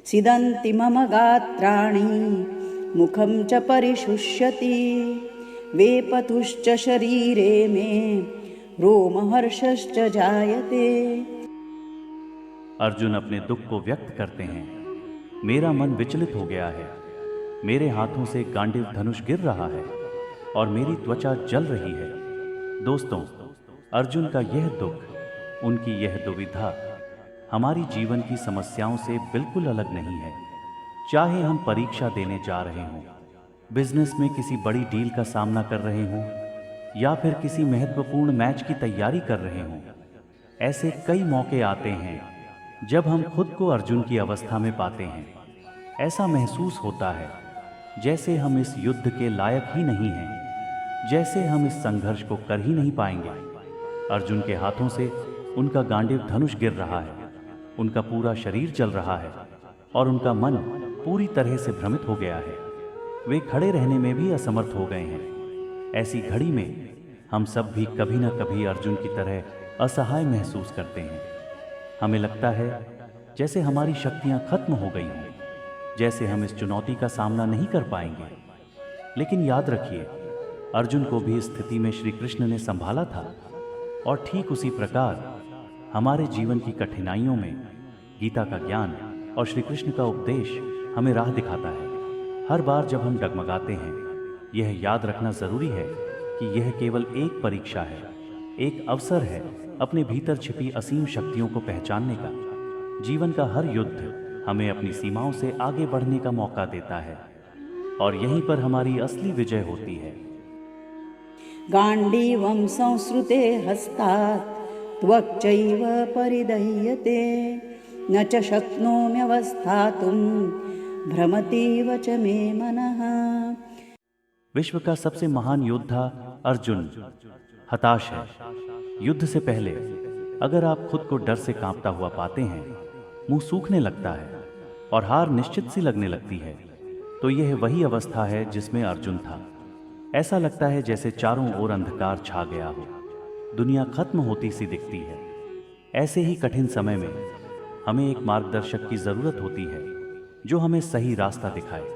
सिदन्ति मम गात्राणि मुखं च परिशुष्यति वेपतुश्च शरीरे मे रोमहर्षश्च जायते। अर्जुन अपने दुख को व्यक्त करते हैं। मेरा मन विचलित हो गया है, मेरे हाथों से गांडीव धनुष गिर रहा है और मेरी त्वचा जल रही है। दोस्तों, अर्जुन का यह दुख, उनकी यह दुविधा हमारी जीवन की समस्याओं से बिल्कुल अलग नहीं है। चाहे हम परीक्षा देने जा रहे हों, बिजनेस में किसी बड़ी डील का सामना कर रहे हों या फिर किसी महत्वपूर्ण मैच की तैयारी कर रहे हों, ऐसे कई मौके आते हैं जब हम खुद को अर्जुन की अवस्था में पाते हैं। ऐसा महसूस होता है जैसे हम इस युद्ध के लायक ही नहीं हैं, जैसे हम इस संघर्ष को कर ही नहीं पाएंगे। अर्जुन के हाथों से उनका गांडीव धनुष गिर रहा है, उनका पूरा शरीर जल रहा है और उनका मन पूरी तरह से भ्रमित हो गया है। वे खड़े रहने में भी असमर्थ हो गए हैं। ऐसी घड़ी में हम सब भी कभी न कभी अर्जुन की तरह असहाय महसूस करते हैं। हमें लगता है जैसे हमारी शक्तियां खत्म हो गई हों, जैसे हम इस चुनौती का सामना नहीं कर पाएंगे। लेकिन याद रखिए, अर्जुन को भी इस स्थिति में श्री कृष्ण ने संभाला था और ठीक उसी प्रकार हमारे जीवन की कठिनाइयों में गीता का ज्ञान और श्री कृष्ण का उपदेश हमें राह दिखाता है। हर बार जब हम डगमगाते हैं, यह याद रखना जरूरी है कि यह केवल एक परीक्षा है, एक अवसर है अपने भीतर छिपी असीम शक्तियों को पहचानने का। जीवन का हर युद्ध हमें अपनी सीमाओं से आगे बढ़ने का मौका देता है और यहीं पर हमारी असली विजय होती है। गांडीवं संसृते हस्तात् त्वक्चैव परिदह्यते न च शक्नोम्यवस्थातुं भ्रमतीव च मे मनः। विश्व का सबसे महान योद्धा अर्जुन हताश है। युद्ध से पहले अगर आप खुद को डर से कांपता हुआ पाते हैं, मुंह सूखने लगता है और हार निश्चित सी लगने लगती है, तो यह वही अवस्था है जिसमें अर्जुन था। ऐसा लगता है जैसे चारों ओर अंधकार छा गया हो, दुनिया खत्म होती सी दिखती है। ऐसे ही कठिन समय में हमें एक मार्गदर्शक की जरूरत होती है जो हमें सही रास्ता दिखाए।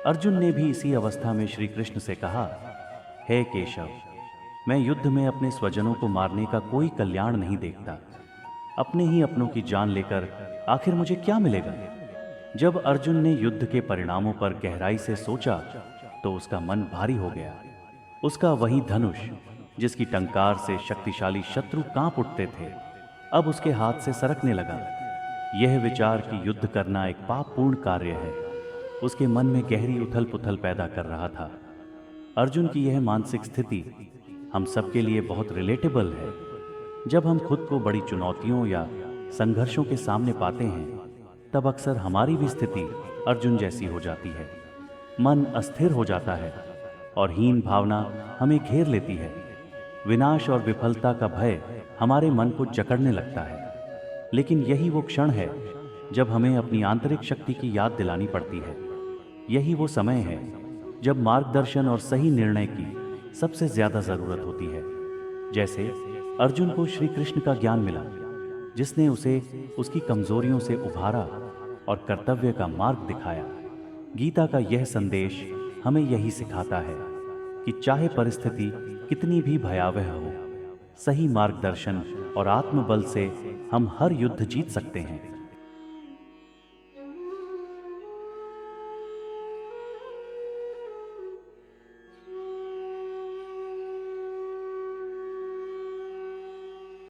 अर्जुन ने भी इसी अवस्था में श्री कृष्ण से कहा, हे केशव, मैं युद्ध में अपने स्वजनों को मारने का कोई कल्याण नहीं देखता। अपने ही अपनों की जान लेकर आखिर मुझे क्या मिलेगा। जब अर्जुन ने युद्ध के परिणामों पर गहराई से सोचा तो उसका मन भारी हो गया। उसका वही धनुष जिसकी टंकार से शक्तिशाली शत्रु कांप उठते थे, अब उसके हाथ से सरकने लगा। यह विचार कि युद्ध करना एक पापपूर्ण कार्य है, उसके मन में गहरी उथल पुथल पैदा कर रहा था। अर्जुन की यह मानसिक स्थिति हम सबके लिए बहुत रिलेटेबल है। जब हम खुद को बड़ी चुनौतियों या संघर्षों के सामने पाते हैं, तब अक्सर हमारी भी स्थिति अर्जुन जैसी हो जाती है। मन अस्थिर हो जाता है और हीन भावना हमें घेर लेती है। विनाश और विफलता का भय हमारे मन को जकड़ने लगता है। लेकिन यही वो क्षण है जब हमें अपनी आंतरिक शक्ति की याद दिलानी पड़ती है। यही वो समय है जब मार्गदर्शन और सही निर्णय की सबसे ज्यादा जरूरत होती है। जैसे अर्जुन को श्री कृष्ण का ज्ञान मिला, जिसने उसे उसकी कमजोरियों से उभारा और कर्तव्य का मार्ग दिखाया। गीता का यह संदेश हमें यही सिखाता है कि चाहे परिस्थिति कितनी भी भयावह हो, सही मार्गदर्शन और आत्मबल से हम हर युद्ध जीत सकते हैं।